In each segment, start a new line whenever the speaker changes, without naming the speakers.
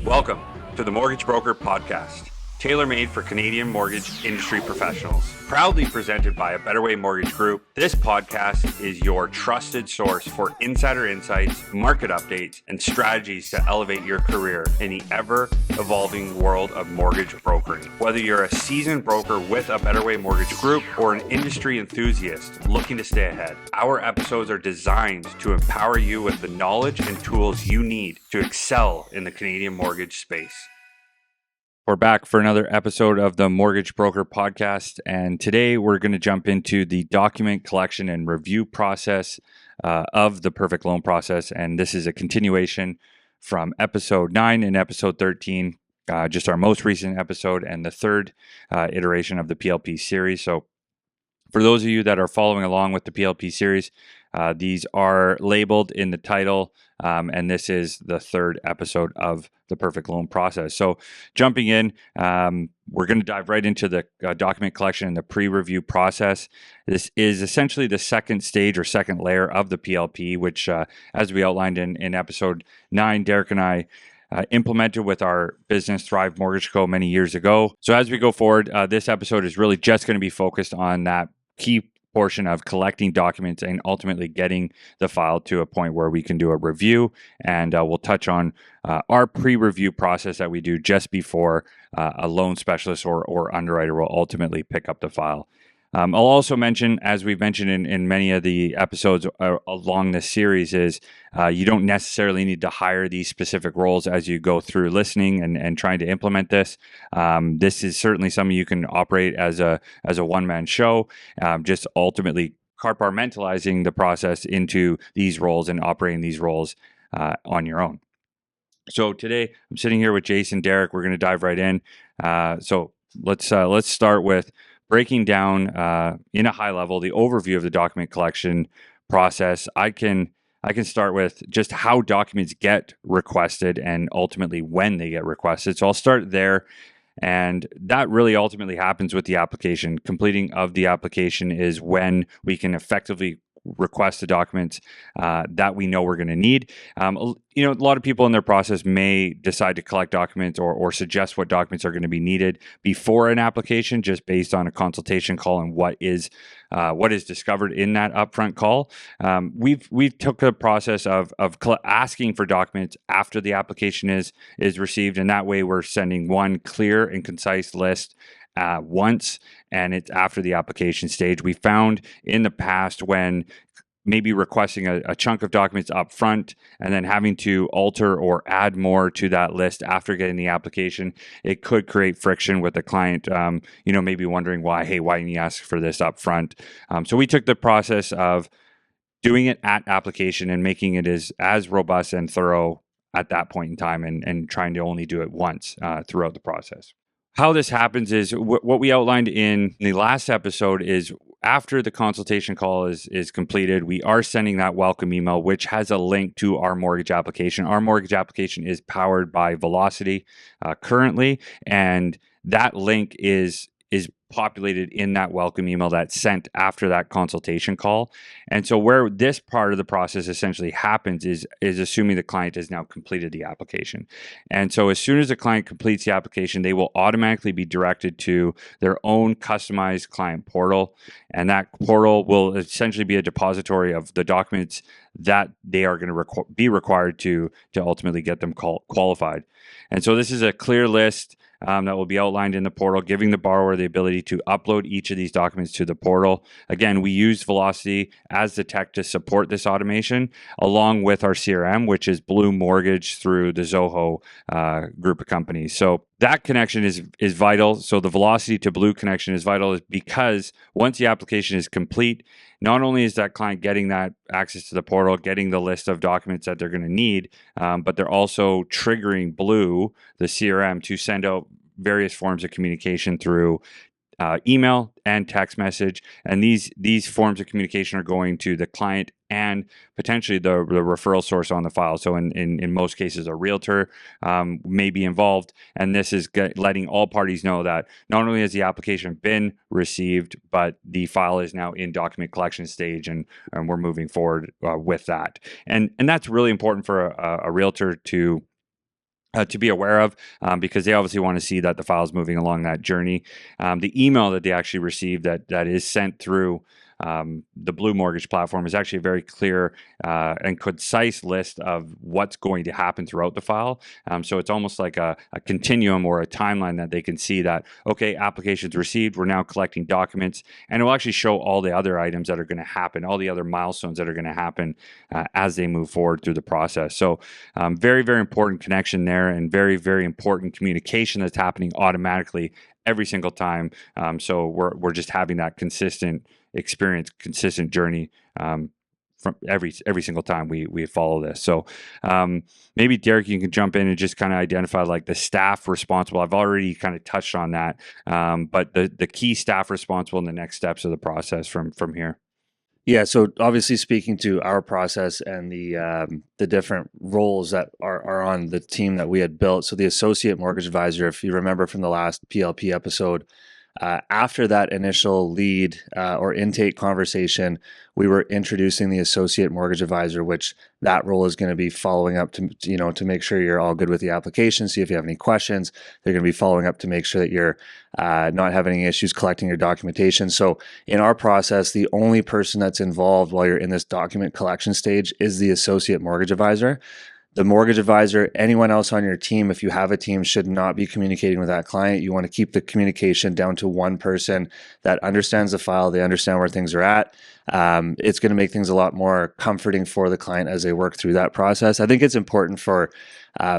Welcome to the Mortgage Broker Podcast, tailor-made for Canadian mortgage industry professionals. Proudly presented by a Better Way Mortgage Group, this podcast is your trusted source for insider insights, market updates, and strategies to elevate your career in the ever-evolving world of mortgage brokering. Whether you're a seasoned broker with a Better Way Mortgage Group or an industry enthusiast looking to stay ahead, our episodes are designed to empower you with the knowledge and tools you need to excel in the Canadian mortgage space. We're back for another episode of the Mortgage Broker Podcast, and today we're going to jump into the document collection and review process of the perfect loan process. And this is a continuation from episode 9 and episode 13, just our most recent episode and the third iteration of the PLP series. So for those of you that are following along with the PLP series, these are labeled in the title, and this is the third episode of the perfect loan process. So jumping in, we're going to dive right into the document collection and the pre-review process. This is essentially the second stage or second layer of the PLP, which, as we outlined in episode 9, Derek and I implemented with our business Thrive Mortgage Co. many years ago. So as we go forward, this episode is really just going to be focused on that key portion of collecting documents and ultimately getting the file to a point where we can do a review. And we'll touch on our pre-review process that we do just before a loan specialist or underwriter will ultimately pick up the file. I'll also mention, as we've mentioned in many of the episodes along this series, is you don't necessarily need to hire these specific roles as you go through listening and trying to implement this. This is certainly something you can operate as a one-man show, just ultimately compartmentalizing the process into these roles and operating these roles on your own. So today I'm sitting here with Jason, Derek. We're going to dive right in. So let's start with breaking down in a high level the overview of the document collection process. I can start with just how documents get requested and ultimately when they get requested. So I'll start there. And that really ultimately happens with the application. Completing of the application is when we can effectively request the documents that we know we're going to need. A lot of people in their process may decide to collect documents or suggest what documents are going to be needed before an application, just based on a consultation call and what is discovered in that upfront call. We've took a process of asking for documents after the application is received, and that way we're sending one clear and concise list once, and it's after the application stage. We found in the past when maybe requesting a chunk of documents up front and then having to alter or add more to that list after getting the application, it could create friction with the client, maybe wondering why didn't you ask for this up front? So we took the process of doing it at application and making it as robust and thorough at that point in time and trying to only do it once throughout the process. How this happens is what we outlined in the last episode is after the consultation call is completed, we are sending that welcome email, which has a link to our mortgage application. Our mortgage application is powered by Velocity currently, and that link is populated in that welcome email that's sent after that consultation call. And so where this part of the process essentially happens is assuming the client has now completed the application. And so as soon as the client completes the application, they will automatically be directed to their own customized client portal. And that portal will essentially be a depository of the documents that they are going to be required to ultimately get them qualified. And so this is a clear list that will be outlined in the portal, giving the borrower the ability to upload each of these documents to the portal. Again, we use Velocity as the tech to support this automation, along with our CRM, which is Blue Mortgage through the Zoho group of companies. So that connection is vital. So the Velocity to Blue connection is vital because once the application is complete, not only is that client getting that access to the portal, getting the list of documents that they're going to need, but they're also triggering Blue, the CRM, to send out various forms of communication through email and text message. And these forms of communication are going to the client and potentially the referral source on the file. So in most cases, a realtor may be involved. And this is letting all parties know that not only has the application been received, but the file is now in document collection stage, and we're moving forward with that. And that's really important for a realtor to to be aware of, because they obviously want to see that the file is moving along that journey. The email that they actually receive that is sent through the Blue Mortgage platform is actually a very clear and concise list of what's going to happen throughout the file. So it's almost like a continuum or a timeline that they can see that, okay, applications received, we're now collecting documents, and it will actually show all the other items that are going to happen, all the other milestones that are going to happen as they move forward through the process. So very, very important connection there, and very, very important communication that's happening automatically every single time. So we're just having that consistent experience, consistent journey from every single time we follow this. So maybe Derek, you can jump in and just kind of identify like the staff responsible. I've already kind of touched on that, but the key staff responsible and the next steps of the process from here.
Yeah, so obviously speaking to our process and the different roles that are on the team that we had built. So the associate mortgage advisor, if you remember from the last PLP episode, after that initial lead or intake conversation, we were introducing the associate mortgage advisor, which that role is going to be following up to make sure you're all good with the application, see if you have any questions. They're going to be following up to make sure that you're not having any issues collecting your documentation. So in our process, the only person that's involved while you're in this document collection stage is the associate mortgage advisor. The mortgage advisor, anyone else on your team, if you have a team, should not be communicating with that client. You want to keep the communication down to one person that understands the file. They understand where things are at. It's going to make things a lot more comforting for the client as they work through that process. I think it's important for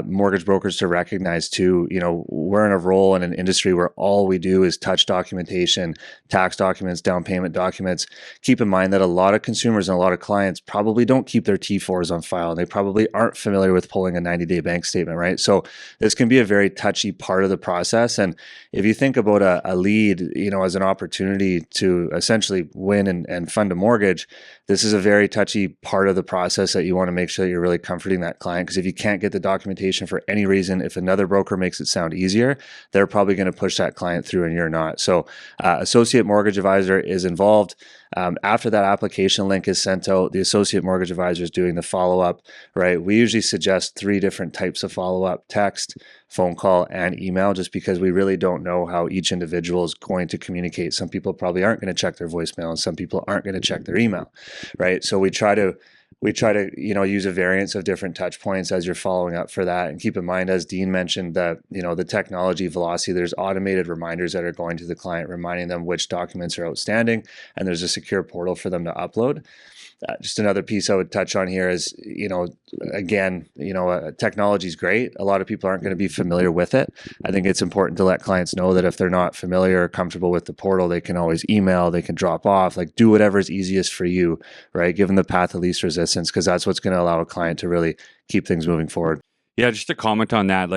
mortgage brokers to recognize too, we're in a role in an industry where all we do is touch documentation, tax documents, down payment documents. Keep in mind that a lot of consumers and a lot of clients probably don't keep their T4s on file. And they probably aren't familiar with pulling a 90-day bank statement, right? So this can be a very touchy part of the process. And if you think about a lead, as an opportunity to essentially win and fund a mortgage, this is a very touchy part of the process that you want to make sure that you're really comforting that client. Because if you can't get the documentation for any reason, if another broker makes it sound easier, they're probably going to push that client through and you're not. So associate mortgage advisor is involved. After that application link is sent out, the associate mortgage advisor is doing the follow-up, right? We usually suggest 3 different types of follow-up: text, phone call, and email, just because we really don't know how each individual is going to communicate. Some people probably aren't going to check their voicemail, and some people aren't going to check their email, right? So we try to use a variance of different touch points as you're following up for that. And keep in mind, as Dean mentioned, that the technology velocity, there's automated reminders that are going to the client, reminding them which documents are outstanding, and there's a secure portal for them to upload. Just another piece I would touch on here is, technology is great. A lot of people aren't going to be familiar with it. I think it's important to let clients know that if they're not familiar or comfortable with the portal, they can always email, they can drop off, do whatever is easiest for you, right? Give them the path of least resistance, because that's what's going to allow a client to really keep things moving forward.
Yeah, just to comment on that,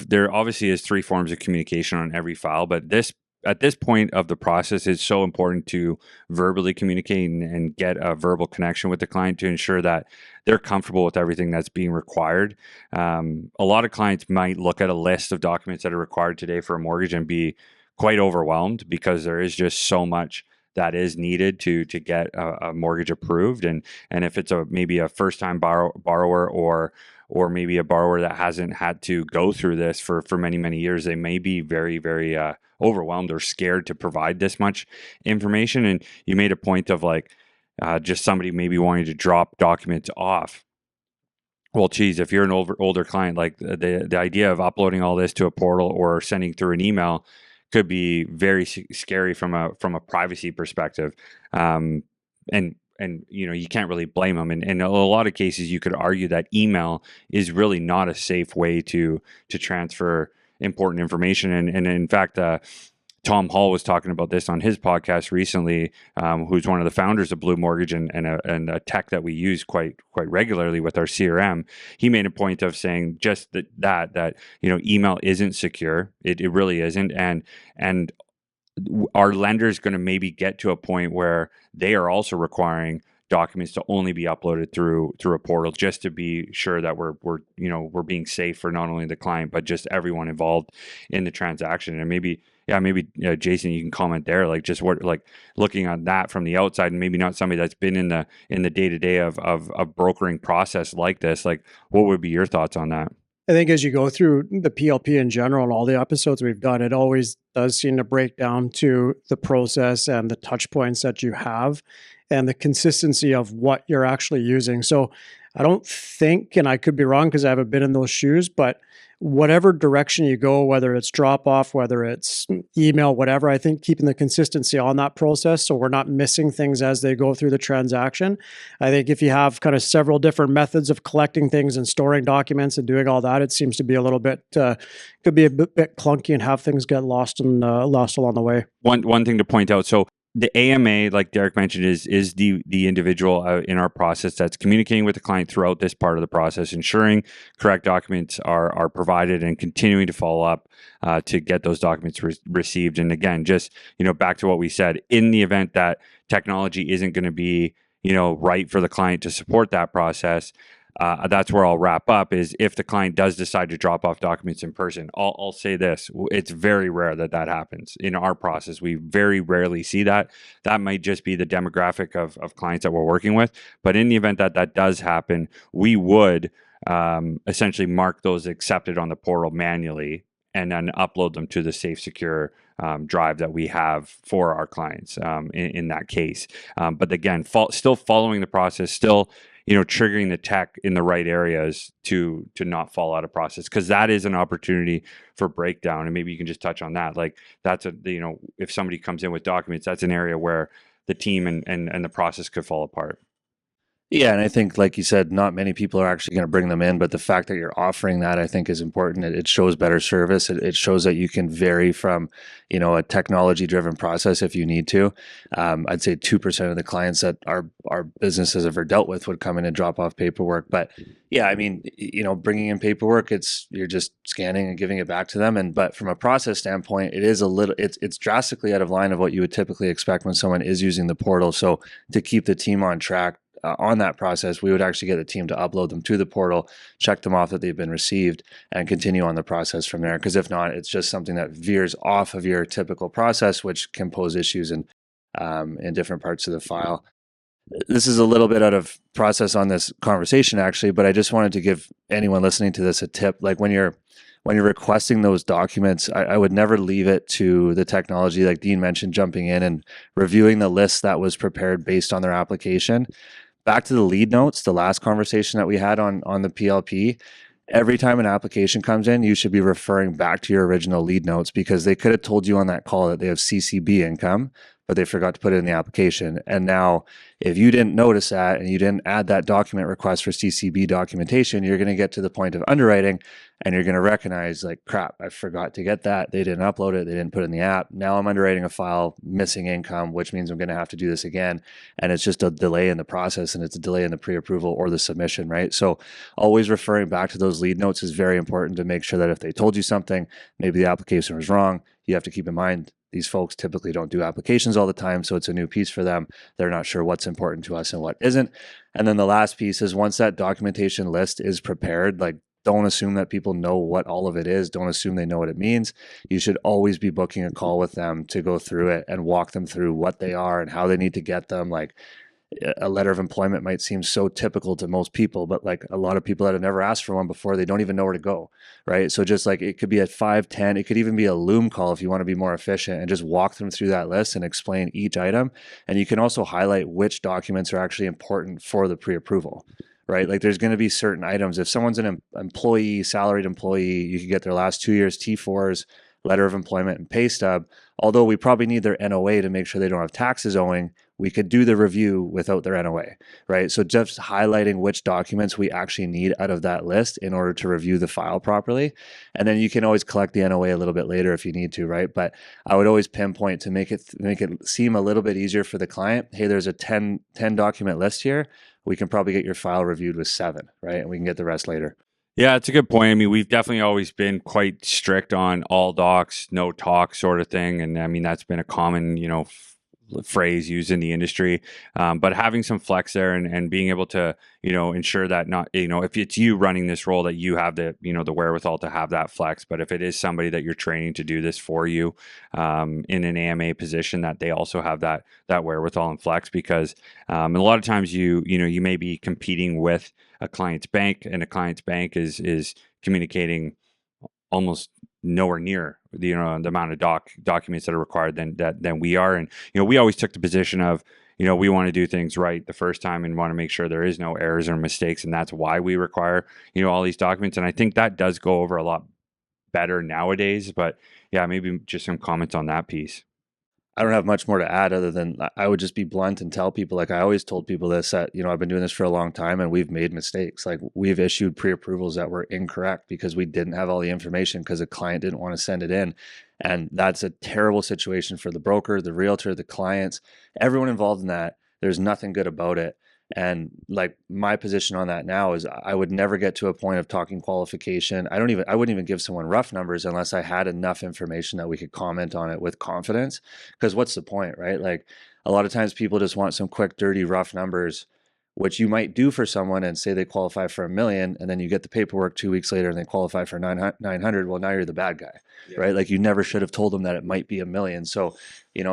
there obviously is 3 forms of communication on every file, but at this point of the process, it's so important to verbally communicate and get a verbal connection with the client to ensure that they're comfortable with everything that's being required. A lot of clients might look at a list of documents that are required today for a mortgage and be quite overwhelmed, because there is just so much that is needed to get a mortgage approved. And if it's maybe a first-time borrower or maybe a borrower that hasn't had to go through this for many, many years, they may be very, very overwhelmed or scared to provide this much information. And you made a point of just somebody maybe wanting to drop documents off. Well, geez, if you're an older client, the idea of uploading all this to a portal or sending through an email could be very scary from a privacy perspective. And you can't really blame them. And in a lot of cases, you could argue that email is really not a safe way to transfer important information. And in fact, Tom Hall was talking about this on his podcast recently, who's one of the founders of Blue Mortgage and a tech that we use quite regularly with our CRM. He made a point of saying just that email isn't secure. It really isn't. And our lender is going to maybe get to a point where they are also requiring documents to only be uploaded through a portal, just to be sure that we're being safe for not only the client but just everyone involved in the transaction. And maybe Jason, you can comment there, just what, looking on that from the outside, and maybe not somebody that's been in the day-to-day of a brokering process like this, what would be your thoughts on that?
I think as you go through the PLP in general and all the episodes we've done, it always does seem to break down to the process and the touch points that you have and the consistency of what you're actually using. So I don't think, and I could be wrong because I haven't been in those shoes, but whatever direction you go, whether it's drop off, whether it's email, whatever, I think keeping the consistency on that process so we're not missing things as they go through the transaction. I think if you have kind of several different methods of collecting things and storing documents and doing all that, it seems to be a little bit, could be a bit clunky and have things get lost and lost along the way.
One thing to point out. So the AMA, like Derek mentioned, is the individual in our process that's communicating with the client throughout this part of the process, ensuring correct documents are provided and continuing to follow up to get those documents received. And again, just back to what we said, in the event that technology isn't going to be right for the client to support that process. That's where I'll wrap up, is if the client does decide to drop off documents in person. I'll say this, it's very rare that happens in our process. We very rarely see that. That might just be the demographic of clients that we're working with. But in the event that does happen, we would essentially mark those accepted on the portal manually and then upload them to the safe, secure drive that we have for our clients in that case. But again, still following the process, still triggering the tech in the right areas to not fall out of process, because that is an opportunity for breakdown. And maybe you can just touch on that. Like that's if somebody comes in with documents, that's an area where the team and the process could fall apart.
Yeah, and I think, like you said, not many people are actually going to bring them in, but the fact that you're offering that, I think, is important. It shows better service. It shows that you can vary from, a technology-driven process if you need to. I'd say 2% of the clients that our business has ever dealt with would come in and drop off paperwork. But yeah, I mean, bringing in paperwork, you're just scanning and giving it back to them. But from a process standpoint, it's drastically out of line of what you would typically expect when someone is using the portal. So to keep the team on track, on that process, we would actually get the team to upload them to the portal, check them off that they've been received, and continue on the process from there. Because if not, it's just something that veers off of your typical process, which can pose issues in different parts of the file. This is a little bit out of process on this conversation, actually, but I just wanted to give anyone listening to this a tip. Like when you're requesting those documents, I would never leave it to the technology, like Dean mentioned, jumping in and reviewing the list that was prepared based on their application. Back to the lead notes, the last conversation that we had on the PLP, every time an application comes in, you should be referring back to your original lead notes, because they could have told you on that call that they have CCB income, but they forgot to put it in the application. And now, if you didn't notice that and you didn't add that document request for CCB documentation, you're going to get to the point of underwriting and you're going to recognize, like, crap, I forgot to get that. They didn't upload it. They didn't put it in the app. Now I'm underwriting a file, missing income, which means I'm going to have to do this again. And it's just a delay in the process, and it's a delay in the pre-approval or the submission, right? So always referring back to those lead notes is very important to make sure that if they told you something, maybe the application was wrong, you have to keep in mind these folks typically don't do applications all the time, so it's a new piece for them. They're not sure what's important to us and what isn't. And then the last piece is, once that documentation list is prepared, like, don't assume that people know what all of it is. Don't assume they know what it means. You should always be booking a call with them to go through it and walk them through what they are and how they need to get them. Like, a letter of employment might seem so typical to most people, but like a lot of people that have never asked for one before, they don't even know where to go, right? So just like, it could be at 5, 10, it could even be a Loom call if you want to be more efficient, and just walk them through that list and explain each item. And you can also highlight which documents are actually important for the pre-approval, right? Like, there's going to be certain items. If someone's an employee, salaried employee, you can get their last 2 years T4s, letter of employment, and pay stub. Although we probably need their NOA to make sure they don't have taxes owing, we could do the review without their NOA, right? So just highlighting which documents we actually need out of that list in order to review the file properly. And then you can always collect the NOA a little bit later if you need to, right? But I would always pinpoint to make it seem a little bit easier for the client. Hey, there's a 10 document list here. We can probably get your file reviewed with 7, right? And we can get the rest later.
Yeah, it's a good point. I mean, we've definitely always been quite strict on all docs, no talk sort of thing. And I mean, that's been a common, phrase used in the industry. But having some flex there and being able to, ensure that not, if it's you running this role, that you have the, the wherewithal to have that flex. But if it is somebody that you're training to do this for you in an AMA position, that they also have that wherewithal and flex, because a lot of times you may be competing with a client's bank, and a client's bank is communicating almost nowhere near the amount of documents that are required than we are. And we always took the position of we want to do things right the first time and want to make sure there is no errors or mistakes, and that's why we require all these documents. And I think that does go over a lot better nowadays. But yeah, maybe just some comments on that piece.
I don't have much more to add other than I would just be blunt and tell people, like I always told people this, that, I've been doing this for a long time and we've made mistakes. Like we've issued pre-approvals that were incorrect because we didn't have all the information because the client didn't want to send it in. And that's a terrible situation for the broker, the realtor, the clients, everyone involved in that. There's nothing good about it. And like my position on that now is I would never get to a point of talking qualification. I wouldn't even give someone rough numbers unless I had enough information that we could comment on it with confidence. Because what's the point, right? Like a lot of times people just want some quick, dirty, rough numbers, which you might do for someone and say they qualify for $1 million, and then you get the paperwork 2 weeks later and they qualify for 900. Well, now you're the bad guy, right? Like you never should have told them that it might be $1 million. So,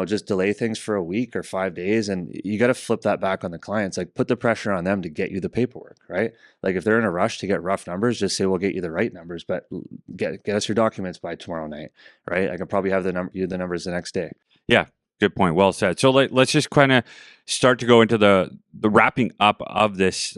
just delay things for a week or 5 days, and you got to flip that back on the clients. Like put the pressure on them to get you the paperwork, right? Like if they're in a rush to get rough numbers, just say we'll get you the right numbers, but get us your documents by tomorrow night, right? I can probably have the numbers the next day.
Yeah. Good point. Well said. So let's just kind of start to go into the wrapping up of this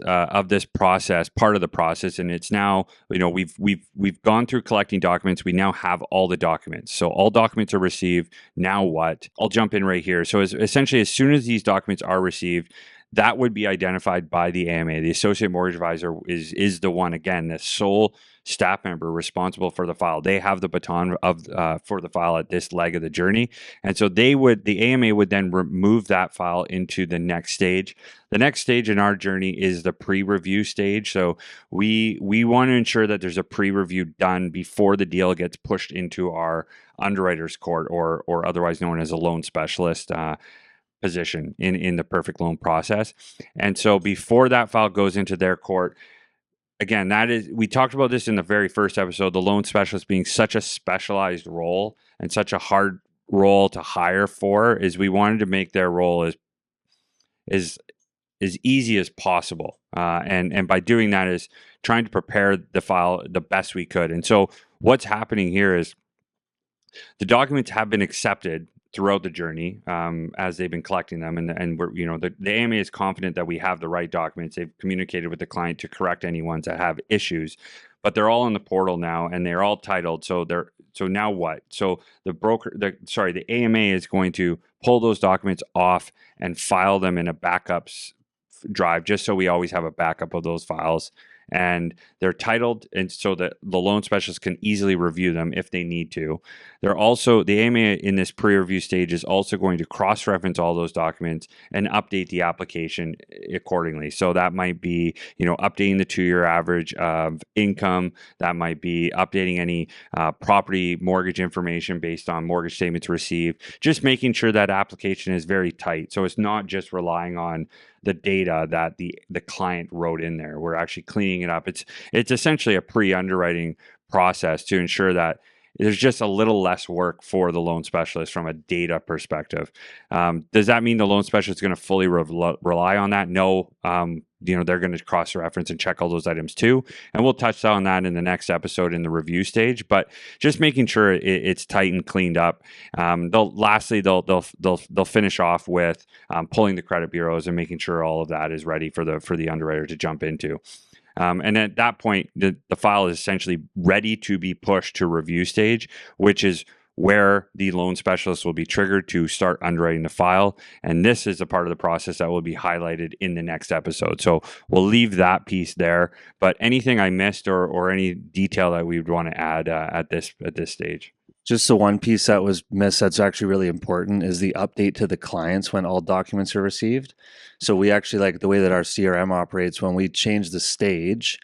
process, part of the process, and it's now we've gone through collecting documents. We now have all the documents. So all documents are received. Now what? I'll jump in right here. So essentially, as soon as these documents are received, that would be identified by the AMA. The associate mortgage advisor is the one, again, the sole staff member responsible for the file. They have the baton for the file at this leg of the journey. And so the AMA would then remove that file into the next stage. The next stage in our journey is the pre-review stage. So we want to ensure that there's a pre-review done before the deal gets pushed into our underwriter's court, or otherwise known as a loan specialist position in the perfect loan process. And so before that file goes into their court, again, we talked about this in the very first episode, the loan specialist being such a specialized role and such a hard role to hire for, is we wanted to make their role as easy as possible. And by doing that is trying to prepare the file the best we could. And so what's happening here is the documents have been accepted throughout the journey as they've been collecting them, and we're the AMA is confident that we have the right documents. They've communicated with the client to correct any ones that have issues, but they're all in the portal now and they're all titled. So now what? So the AMA is going to pull those documents off and file them in a backups drive, just so we always have a backup of those files. And they're titled, and so that the loan specialist can easily review them if they need to. They're also, the AMA in this pre-review stage is also going to cross-reference all those documents and update the application accordingly. So that might be, updating the 2-year average of income. That might be updating any property mortgage information based on mortgage statements received. Just making sure that application is very tight. So it's not just relying on the data that the client wrote in there. We're actually cleaning it up. It's essentially a pre-underwriting process to ensure that there's just a little less work for the loan specialist from a data perspective. Does that mean the loan specialist is going to fully rely on that? No. They're going to cross-reference and check all those items too. And we'll touch on that in the next episode in the review stage, but just making sure it's tight and cleaned up. They'll finish off with pulling the credit bureaus and making sure all of that is ready for the underwriter to jump into. And at that point, the file is essentially ready to be pushed to review stage, which is where the loan specialist will be triggered to start underwriting the file. And this is a part of the process that will be highlighted in the next episode. So we'll leave that piece there. But anything I missed or any detail that we would want to add at this stage?
Just the one piece that was missed that's actually really important is the update to the clients when all documents are received. So we actually, like the way that our CRM operates, when we change the stage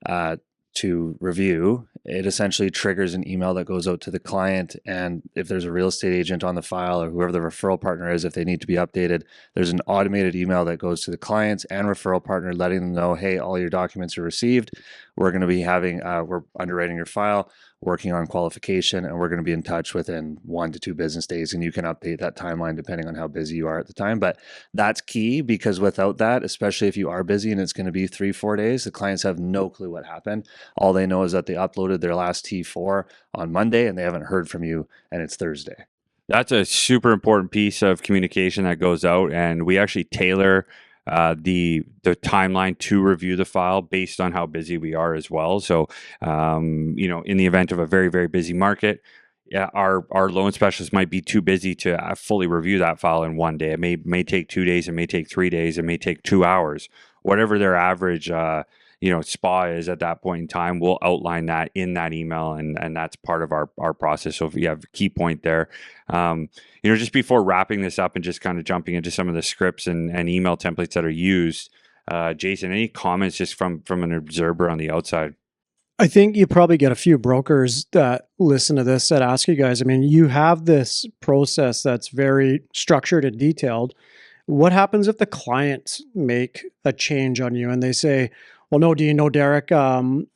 to review, it essentially triggers an email that goes out to the client. And if there's a real estate agent on the file or whoever the referral partner is, if they need to be updated, there's an automated email that goes to the clients and referral partner letting them know, hey, all your documents are received. We're going to be we're underwriting your file, working on qualification, and we're going to be in touch within 1 to 2 business days. And you can update that timeline depending on how busy you are at the time. But that's key, because without that, especially if you are busy and it's going to be 3-4 days, the clients have no clue what happened. All they know is that they uploaded their last T4 on Monday and they haven't heard from you, and it's Thursday.
That's a super important piece of communication that goes out, and we actually tailor the timeline to review the file based on how busy we are as well. So, in the event of a very, very busy market, our loan specialist might be too busy to fully review that file in one day. It may take 2 days, it may take 3 days, it may take 2 hours, whatever their average SPA is at that point in time. We'll outline that in that email, and that's part of our process. So if you have a key point there, just before wrapping this up and just kind of jumping into some of the scripts and email templates that are used, Jason, any comments just from an observer on the outside?
I think you probably get a few brokers that listen to this that ask you guys, I mean, you have this process that's very structured and detailed. What happens if the clients make a change on you and they say, well, no, do you know, Derek,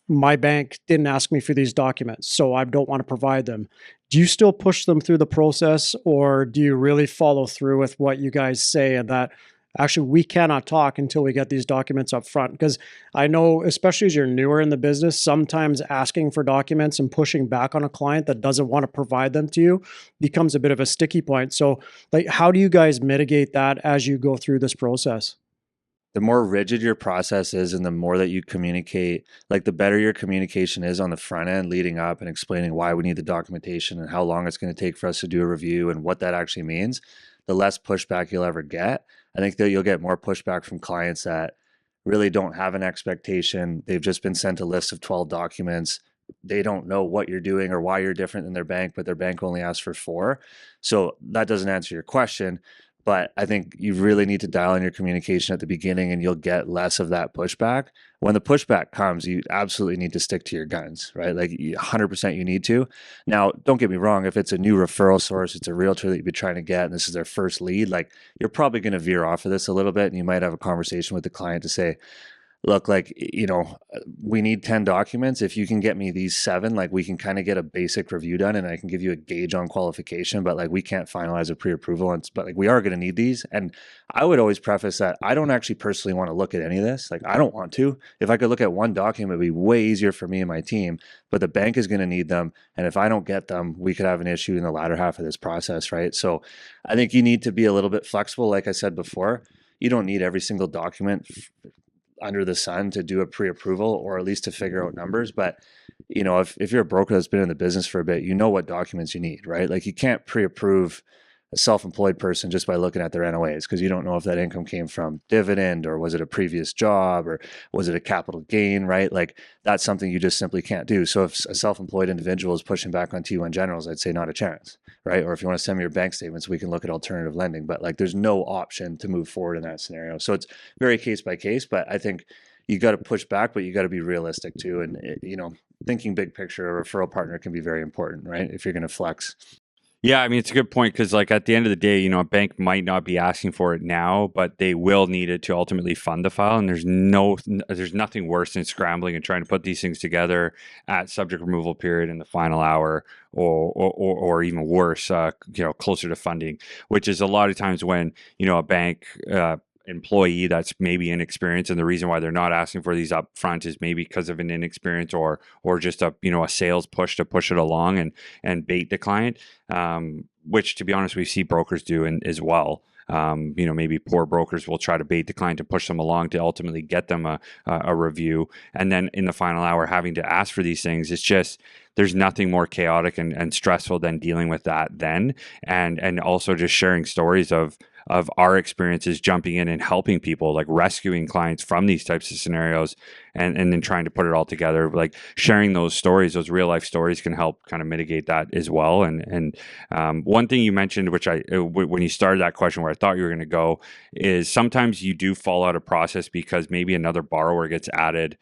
my bank didn't ask me for these documents, so I don't want to provide them. Do you still push them through the process, or do you really follow through with what you guys say and that actually we cannot talk until we get these documents up front? Because I know, especially as you're newer in the business, sometimes asking for documents and pushing back on a client that doesn't want to provide them to you becomes a bit of a sticky point. So how do you guys mitigate that as you go through this process?
The more rigid your process is and the more that you communicate, the better your communication is on the front end leading up and explaining why we need the documentation and how long it's going to take for us to do a review and what that actually means, the less pushback you'll ever get. I think that you'll get more pushback from clients that really don't have an expectation. They've just been sent a list of 12 documents. They don't know what you're doing or why you're different than their bank, but their bank only asked for 4. So that doesn't answer your question. But I think you really need to dial in your communication at the beginning, and you'll get less of that pushback. When the pushback comes, you absolutely need to stick to your guns, right? 100% you need to. Now, don't get me wrong. If it's a new referral source, it's a realtor that you've been trying to get, and this is their first lead, you're probably going to veer off of this a little bit, and you might have a conversation with the client to say, look, we need 10 documents. If you can get me these 7, we can kind of get a basic review done and I can give you a gauge on qualification, but we can't finalize a pre-approval. But we are going to need these. And I would always preface that I don't actually personally want to look at any of this. I don't want to. If I could look at one document, it'd be way easier for me and my team, but the bank is going to need them. And if I don't get them, we could have an issue in the latter half of this process, right? So I think you need to be a little bit flexible. Like I said before, you don't need every single document under the sun to do a pre-approval, or at least to figure out numbers. But if you're a broker that's been in the business for a bit, you know what documents you need, right? You can't pre-approve a self-employed person just by looking at their NOAs, because you don't know if that income came from dividend, or was it a previous job, or was it a capital gain, right? That's something you just simply can't do. So if a self-employed individual is pushing back on T1 generals, I'd say not a chance, right? Or if you want to send me your bank statements, we can look at alternative lending, but there's no option to move forward in that scenario. So it's very case by case, but I think you got to push back, but you got to be realistic too. And thinking big picture, a referral partner can be very important, right? If you're going to flex.
Yeah, I mean, it's a good point, because at the end of the day, a bank might not be asking for it now, but they will need it to ultimately fund the file. And there's nothing worse than scrambling and trying to put these things together at subject removal period in the final hour, or even worse, closer to funding, which is a lot of times when, a bank employee that's maybe inexperienced, and the reason why they're not asking for these up front is maybe because of an inexperience or just a sales push to push it along and bait the client, which, to be honest, we see brokers do as well. Maybe poor brokers will try to bait the client to push them along to ultimately get them a review, and then in the final hour having to ask for these things. It's just, there's nothing more chaotic and stressful than dealing with that then, and also just sharing stories of our experiences jumping in and helping people, rescuing clients from these types of scenarios, and then trying to put it all together. Sharing those stories, those real life stories, can help kind of mitigate that as well. And one thing you mentioned, which when you started that question, where I thought you were going to go, is sometimes you do fall out of process because maybe another borrower gets added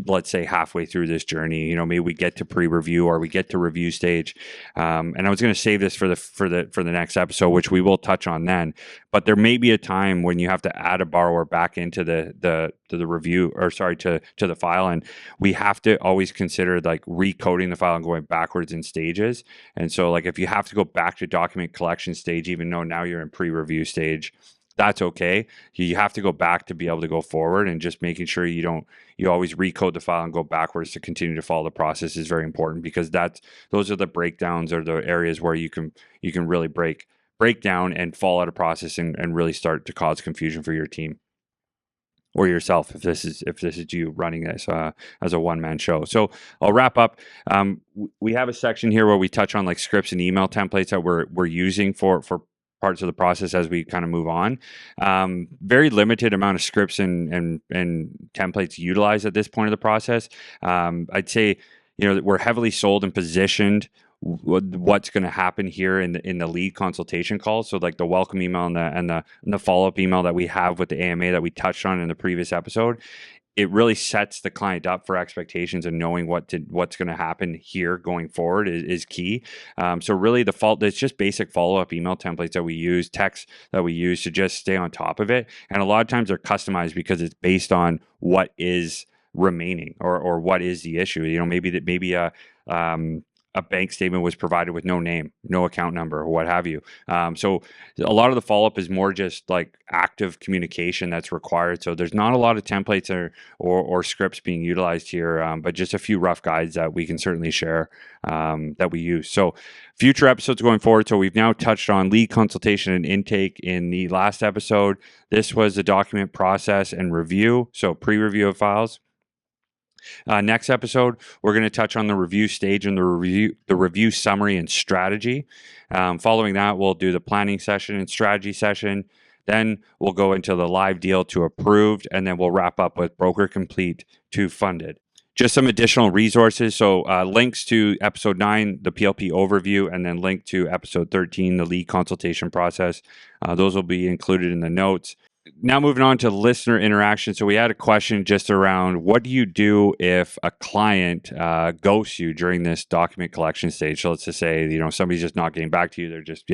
let's say halfway through this journey. You know, maybe we get to pre-review or we get to review stage. And I was going to save this for the next episode, which we will touch on then. But there may be a time when you have to add a borrower back into the review, or sorry, to the file, and we have to always consider like recoding the file and going backwards in stages. And so, like, if you have to go back to document collection stage, even though now you're in pre-review stage, that's okay. You have to go back to be able to go forward, and just making sure you always recode the file and go backwards to continue to follow the process is very important, because those are the breakdowns, or the areas where you can really break down and fall out of process and really start to cause confusion for your team or yourself, if this is you running this as a one-man show. So I'll wrap up. We have a section here where we touch on like scripts and email templates that we're using for parts of the process as we kind of move on. Very limited amount of scripts and templates utilized at this point of the process. I'd say, we're heavily sold and positioned what's going to happen here in the lead consultation call. So like the welcome email and the follow-up email that we have with the AMA that we touched on in the previous episode, it really sets the client up for expectations, and knowing what's going to happen here going forward is key. So really it's just basic follow-up email templates that we use, text that we use to just stay on top of it. And a lot of times they're customized because it's based on what is remaining or what is the issue. Maybe a bank statement was provided with no name, no account number, or what have you. So a lot of the follow-up is more just like active communication that's required. So there's not a lot of templates or scripts being utilized here, but just a few rough guides that we can certainly share that we use. So future episodes going forward. So we've now touched on lead consultation and intake in the last episode. This was the document process and review, so pre-review of files. Next episode, we're going to touch on the review stage and the review summary and strategy. Following that, we'll do the planning session and strategy session. Then we'll go into the live deal to approved, and then we'll wrap up with broker complete to funded. Just some additional resources. So links to episode 9, the PLP overview, and then link to episode 13, the lead consultation process. Those will be included in the notes. Now moving on to listener interaction. So we had a question just around, what do you do if a client ghosts you during this document collection stage? So let's just say, somebody's just not getting back to you. They're just,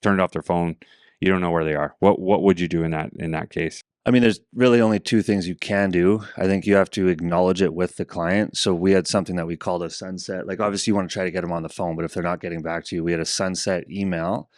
turned off their phone. You don't know where they are. What would you do in that case?
I mean, there's really only two things you can do. I think you have to acknowledge it with the client. So we had something that we called a sunset. Like, obviously you want to try to get them on the phone, but if they're not getting back to you, we had a sunset email,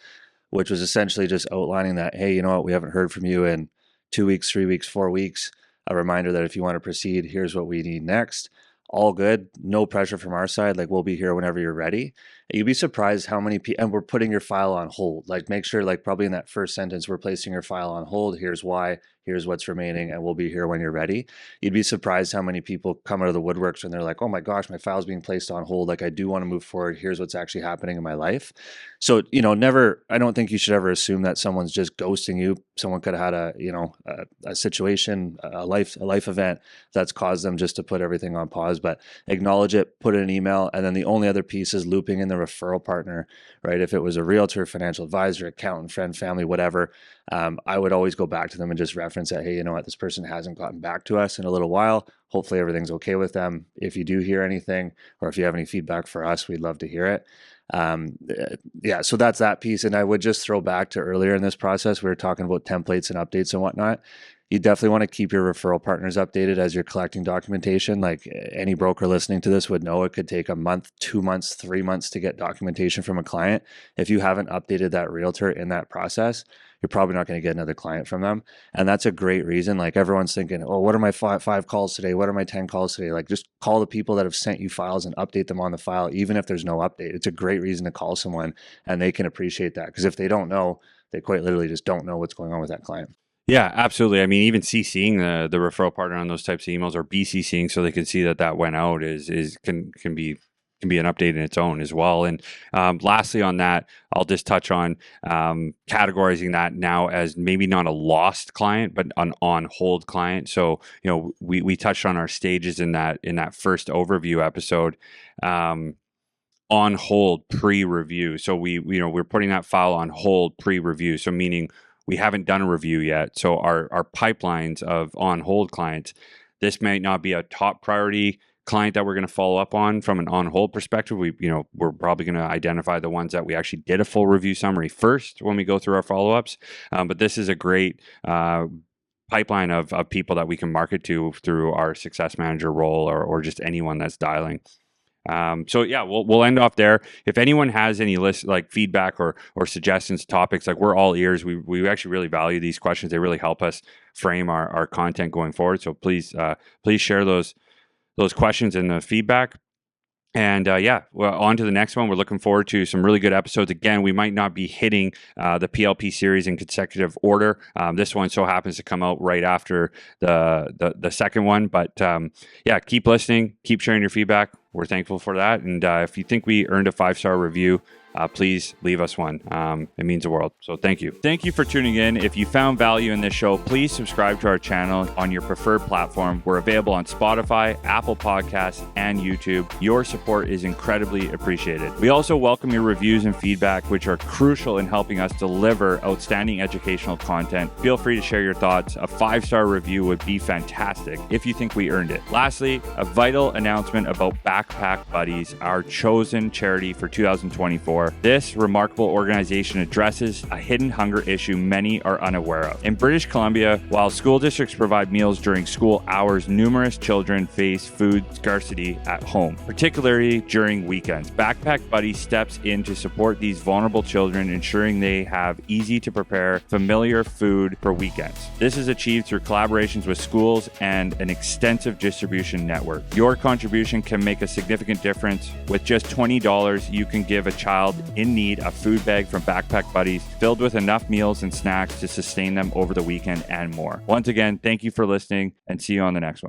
which was essentially just outlining that, hey, you know what, we haven't heard from you in 2 weeks, 3 weeks, 4 weeks. A reminder that if you want to proceed, here's what we need next. All good. No pressure from our side. Like, we'll be here whenever you're ready. You'd be surprised how many people, and we're putting your file on hold. Like, make sure, like, probably in that first sentence, we're placing your file on hold. Here's why. Here's what's remaining, and we'll be here when you're ready. You'd be surprised how many people come out of the woodworks and they're like, oh my gosh, my file's being placed on hold. Like, I do want to move forward. Here's what's actually happening in my life. So, I don't think you should ever assume that someone's just ghosting you. Someone could have had a situation, a life event that's caused them just to put everything on pause, but acknowledge it, put it in an email. And then the only other piece is looping in the referral partner, right? If it was a realtor, financial advisor, accountant, friend, family, whatever, I would always go back to them and just reference that, hey, you know what, this person hasn't gotten back to us in a little while. Hopefully everything's okay with them. If you do hear anything, or if you have any feedback for us, we'd love to hear it. So that's that piece. And I would just throw back to earlier in this process, we were talking about templates and updates and whatnot. You definitely want to keep your referral partners updated as you're collecting documentation. Like, any broker listening to this would know, it could take a month, 2 months, 3 months to get documentation from a client. If you haven't updated that realtor in that process, you're probably not going to get another client from them. And that's a great reason. Like, everyone's thinking, oh, what are my five calls today? What are my 10 calls today? Like, just call the people that have sent you files and update them on the file, even if there's no update. It's a great reason to call someone, and they can appreciate that. Because if they don't know, they quite literally just don't know what's going on with that client.
Yeah, absolutely. I mean, even CCing the referral partner on those types of emails, or BCCing, so they can see that went out, can be an update in its own as well. And lastly on that, I'll just touch on categorizing that now as maybe not a lost client, but an on hold client. So, we touched on our stages in that first overview episode. On hold pre-review. So we're putting that file on hold pre-review. So meaning we haven't done a review yet. So our pipelines of on hold clients, this might not be a top priority client that we're going to follow up on from an on-hold perspective. We're probably going to identify the ones that we actually did a full review summary first when we go through our follow-ups. But this is a great pipeline of people that we can market to through our success manager role or just anyone that's dialing. So yeah, we'll end off there. If anyone has any feedback or suggestions, topics, we're all ears. We actually really value these questions. They really help us frame our content going forward. So please share those questions and the feedback. And well, on to the next one. We're looking forward to some really good episodes. Again, we might not be hitting the PLP series in consecutive order. This one so happens to come out right after the second one. But keep listening, keep sharing your feedback. We're thankful for that. And if you think we earned a 5-star review, please leave us one. It means the world. So thank you. Thank you for tuning in. If you found value in this show, please subscribe to our channel on your preferred platform. We're available on Spotify, Apple Podcasts, and YouTube. Your support is incredibly appreciated. We also welcome your reviews and feedback, which are crucial in helping us deliver outstanding educational content. Feel free to share your thoughts. A 5-star review would be fantastic if you think we earned it. Lastly, a vital announcement about Backpack Buddies, our chosen charity for 2024. This remarkable organization addresses a hidden hunger issue many are unaware of. In British Columbia, while school districts provide meals during school hours, numerous children face food scarcity at home, particularly during weekends. Backpack Buddy steps in to support these vulnerable children, ensuring they have easy to prepare, familiar food for weekends. This is achieved through collaborations with schools and an extensive distribution network. Your contribution can make a significant difference. With just $20, you can give a child in need a food bag from Backpack Buddies filled with enough meals and snacks to sustain them over the weekend and more. Once again, thank you for listening and see you on the next one.